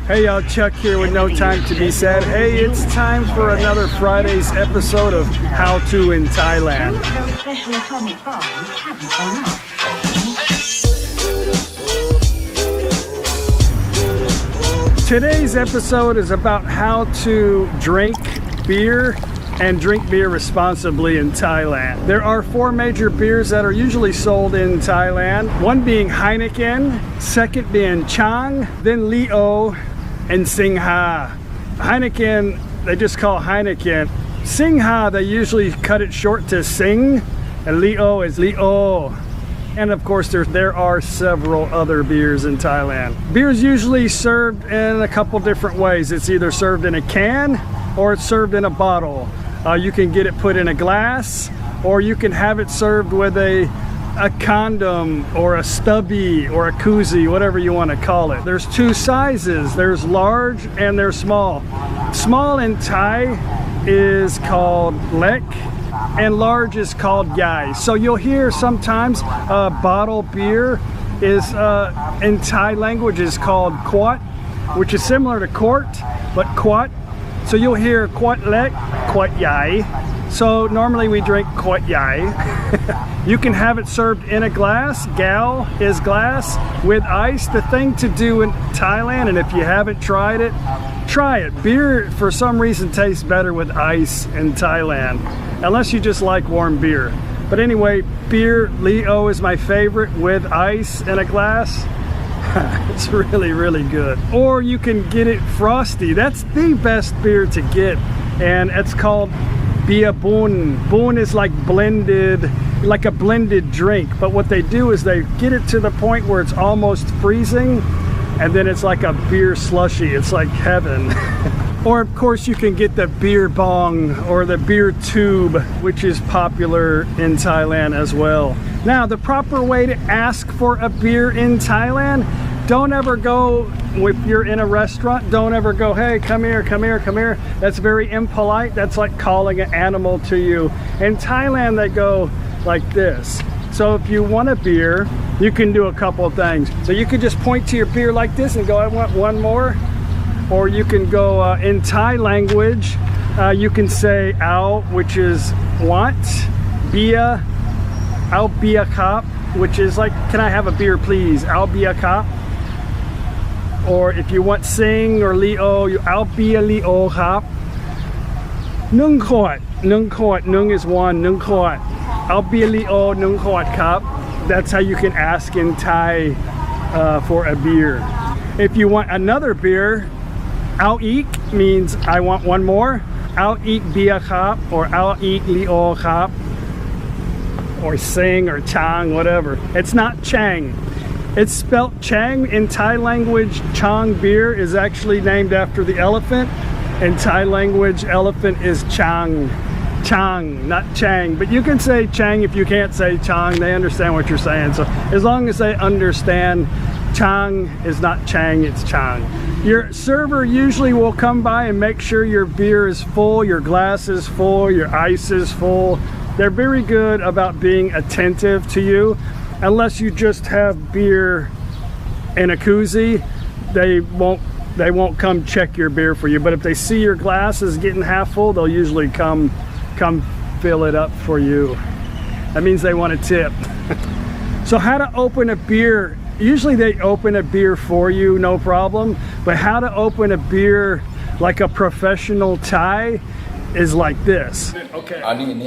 Hey y'all, Chuck here with No Time to Be Sad. Hey, it's time for another Friday's episode of How To in Thailand. Today's episode is about how to drink beer and drink beer responsibly in Thailand. There are 4 major beers that are usually sold in Thailand. One being Heineken, second being Chang, then Leo, and Singha. Heineken, they just call Heineken. Singha, they usually cut it short to Sing, and Leo is Leo. And of course, there are several other beers in Thailand. Beer is usually served in a couple different ways. It's either served in a can or it's served in a bottle. You can get it put in a glass, or you can have it served with a condom or a stubby or a koozie, whatever you want to call it. There's 2 sizes. There's large and there's small. Small in Thai is called lek and large is called yai. So you'll hear sometimes bottle beer is in Thai language is called quat, which is similar to quart, but quat. So you'll hear quat lek, quat yai. So normally we drink quat yai. You can have it served in a glass. Gao is glass with ice. The thing to do in Thailand, and if you haven't tried it, try it. Beer for some reason tastes better with ice in Thailand, unless you just like warm beer. But anyway, beer, Leo is my favorite with ice in a glass. It's really, really good. Or you can get it frosty. That's the best beer to get, and it's called Bia Boon. Boon is like blended, like a blended drink. But what they do is they get it to the point where it's almost freezing, and then it's like a beer slushy. It's like heaven. Or of course you can get the beer bong or the beer tube, which is popular in Thailand as well. Now, the proper way to ask for a beer in Thailand, don't ever go, if you're in a restaurant, don't ever go, hey, come here, come here, come here. That's very impolite. That's like calling an animal to you. In Thailand, they go like this. So if you want a beer, you can do a couple of things. So you could just point to your beer like this and go, I want one more. Or you can go in Thai language, you can say ao, which is want, bia, ao bia kap, which is like, can I have a beer please, ao bia kap. Or if you want sing or leo, you ao bia leo kap. Nung khot, nung is 1, nung khot. Ao bia leo nung khot kap. That's how you can ask in Thai for a beer. If you want another beer, ao ik means I want one more. Ao ik bia kap, or ao ik leo kap, or sing or chang, whatever. It's not chang. It's spelt chang. In Thai language, Chang beer is actually named after the elephant. In Thai language, elephant is chang. Chang, not chang. But you can say chang if you can't say chang. They understand what you're saying. So as long as they understand, chang is not chang, it's chang. Your server usually will come by and make sure your beer is full, your glass is full, your ice is full. They're very good about being attentive to you. Unless you just have beer in a koozie, they won't come check your beer for you. But if they see your glass is getting half full, they'll usually come fill it up for you. That means they want a tip. So how to open a beer? Usually they open a beer for you, no problem. But how to open a beer like a professional Thai is like this. Okay. Okay.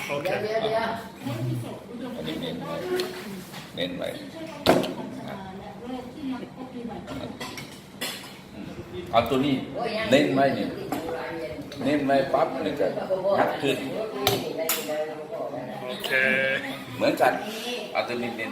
Okay. เน้นไว้เอาตัวนี้เน้นไว้เนี่ยเน้นไว้ปั๊บเนี่ยจะงัดขึ้นโอเคเหมือนกันเอาตัวนี้เน้น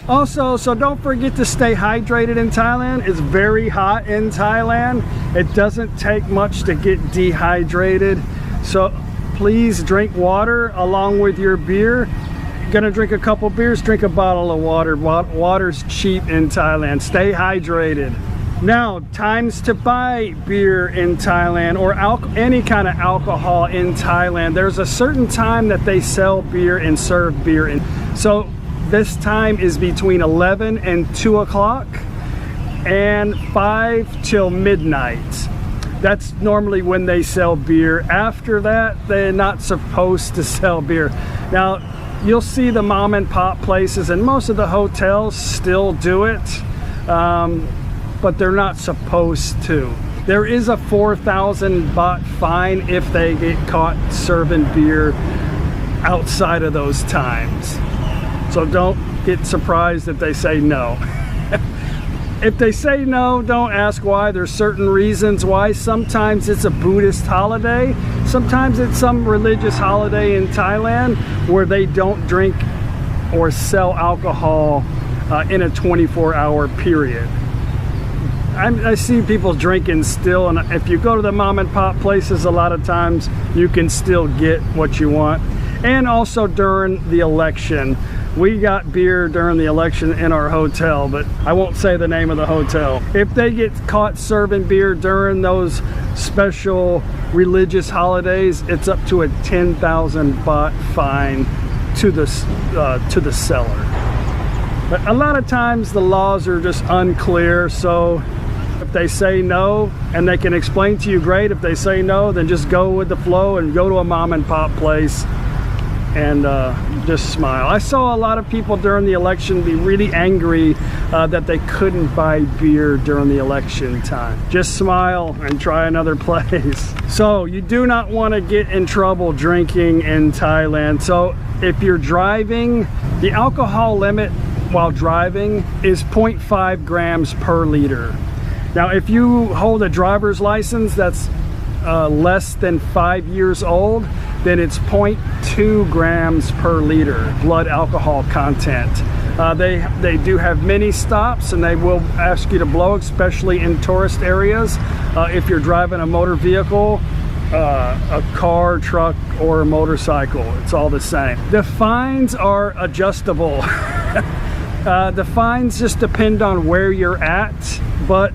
Also, so don't forget to stay hydrated in Thailand. It's very hot in Thailand. It doesn't take much to get dehydrated. So please drink water along with your beer. Gonna drink a couple beers, drink a bottle of water. Water's cheap in Thailand. Stay hydrated. Now, times to buy beer in Thailand or any kind of alcohol in Thailand. There's a certain time that they sell beer and serve beer. So this time is between 11 and 2 o'clock and 5 till midnight. That's normally when they sell beer. After that, they're not supposed to sell beer. Now, you'll see the mom and pop places and most of the hotels still do it. But they're not supposed to. There is a 4,000 baht fine if they get caught serving beer outside of those times. So don't get surprised if they say no. If they say no, don't ask why. There's certain reasons why. Sometimes it's a Buddhist holiday. Sometimes it's some religious holiday in Thailand where they don't drink or sell alcohol in a 24-hour period. I see people drinking still, and if you go to the mom and pop places, a lot of times you can still get what you want. And also during the election, we got beer during the election in our hotel, but I won't say the name of the hotel. If they get caught serving beer during those special religious holidays, it's up to a 10,000 baht fine to the seller. But a lot of times the laws are just unclear, so if they say no and they can explain to you, great. If they say no, then just go with the flow and go to a mom and pop place and just smile. I saw a lot of people during the election be really angry that they couldn't buy beer during the election time. Just smile and try another place. So you do not want to get in trouble drinking in Thailand. So if you're driving, the alcohol limit while driving is 0.5 grams per liter. Now, if you hold a driver's license that's less than 5 years old, then it's 0.2 grams per liter blood alcohol content. They do have many stops, and they will ask you to blow, especially in tourist areas. If you're driving a motor vehicle, a car, truck, or a motorcycle, it's all the same. The fines are adjustable. The fines just depend on where you're at, but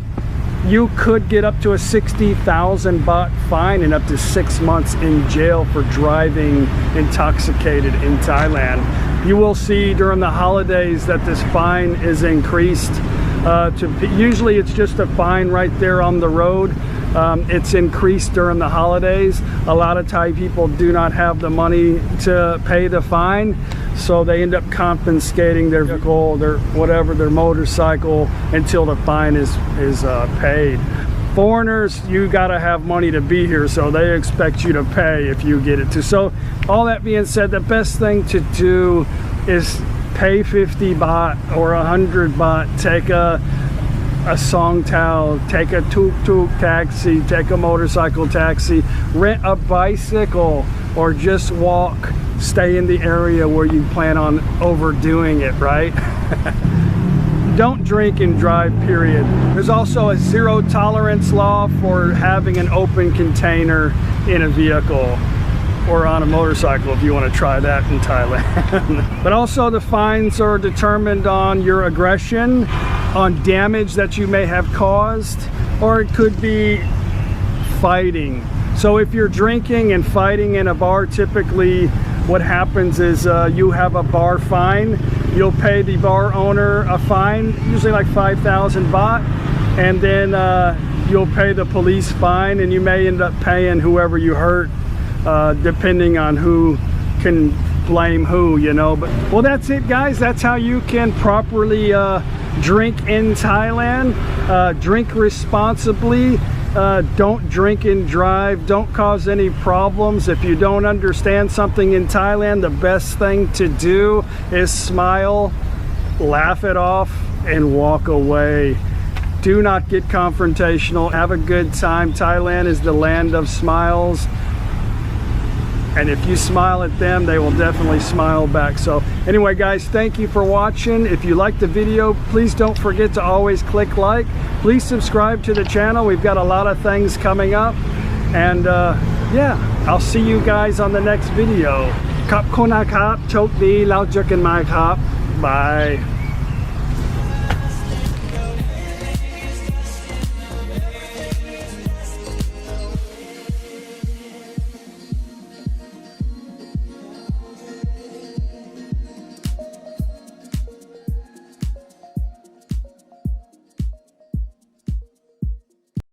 you could get up to a 60,000 baht fine and up to 6 months in jail for driving intoxicated in Thailand. You will see during the holidays that this fine is increased. Usually it's just a fine right there on the road. It's increased during the holidays. A lot of Thai people do not have the money to pay the fine, so they end up confiscating their vehicle, their motorcycle, until the fine is paid. Foreigners, you gotta have money to be here, so they expect you to pay if you get it too. So all that being said, the best thing to do is pay 50 baht or 100 baht, take a song towel, take a tuk-tuk taxi, take a motorcycle taxi, rent a bicycle, or just walk. Stay in the area where you plan on overdoing it, right? Don't drink and drive, period. There's also a zero tolerance law for having an open container in a vehicle or on a motorcycle, if you want to try that in Thailand. But also the fines are determined on your aggression, on damage that you may have caused, or it could be fighting. So if you're drinking and fighting in a bar, typically what happens is you have a bar fine. You'll pay the bar owner a fine, usually like 5,000 baht, and then you'll pay the police fine, and you may end up paying whoever you hurt, depending on who can blame who, you know. But well, that's it, guys. That's how you can properly drink in Thailand. Drink responsibly. Don't drink and drive. Don't cause any problems. If you don't understand something in Thailand, the best thing to do is smile, laugh it off, and walk away. Do not get confrontational. Have a good time. Thailand is the land of smiles. And if you smile at them, they will definitely smile back. So anyway, guys, thank you for watching. If you liked the video, please don't forget to always click like. Please subscribe to the channel. We've got a lot of things coming up. And yeah, I'll see you guys on the next video. Khop khun kap, chok di, lao juk kan mai kap. Bye.